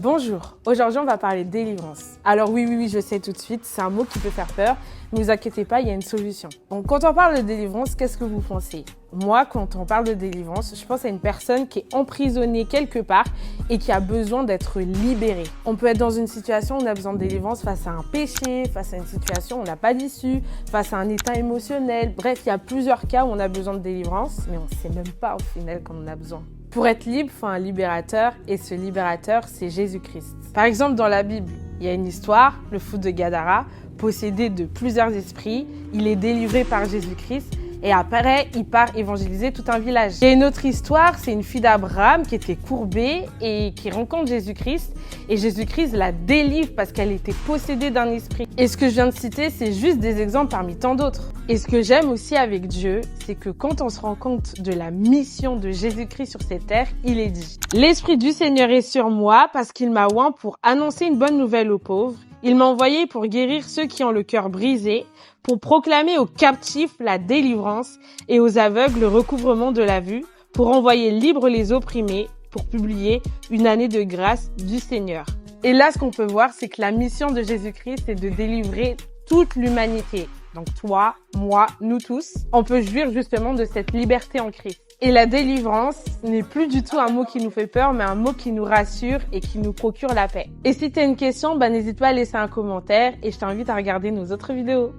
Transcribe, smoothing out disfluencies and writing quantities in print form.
Bonjour, aujourd'hui on va parler de délivrance. Alors oui, je sais tout de suite, c'est un mot qui peut faire peur, mais ne vous inquiétez pas, il y a une solution. Donc quand on parle de délivrance, qu'est-ce que vous pensez? Moi, quand on parle de délivrance, je pense à une personne qui est emprisonnée quelque part et qui a besoin d'être libérée. On peut être dans une situation où on a besoin de délivrance face à un péché, face à une situation où on n'a pas d'issue, face à un état émotionnel. Bref, il y a plusieurs cas où on a besoin de délivrance, mais on ne sait même pas au final qu'on en a besoin. Pour être libre, il faut un libérateur et ce libérateur, c'est Jésus-Christ. Par exemple, dans la Bible, il y a une histoire, le fou de Gadara, possédé de plusieurs esprits, il est délivré par Jésus-Christ et après, il part évangéliser tout un village. Il y a une autre histoire, c'est une fille d'Abraham qui était courbée et qui rencontre Jésus-Christ et Jésus-Christ la délivre parce qu'elle était possédée d'un esprit. Et ce que je viens de citer, c'est juste des exemples parmi tant d'autres. Et ce que j'aime aussi avec Dieu, c'est que quand on se rend compte de la mission de Jésus-Christ sur cette terre, il est dit « L'Esprit du Seigneur est sur moi parce qu'il m'a oint pour annoncer une bonne nouvelle aux pauvres. Il m'a envoyé pour guérir ceux qui ont le cœur brisé, pour proclamer aux captifs la délivrance et aux aveugles le recouvrement de la vue, pour envoyer libres les opprimés, pour publier une année de grâce du Seigneur. » Et là, ce qu'on peut voir, c'est que la mission de Jésus-Christ, c'est de délivrer toute l'humanité. Donc toi, moi, nous tous, on peut jouir justement de cette liberté en Christ. Et la délivrance n'est plus du tout un mot qui nous fait peur, mais un mot qui nous rassure et qui nous procure la paix. Et si tu as une question, n'hésite pas à laisser un commentaire et je t'invite à regarder nos autres vidéos.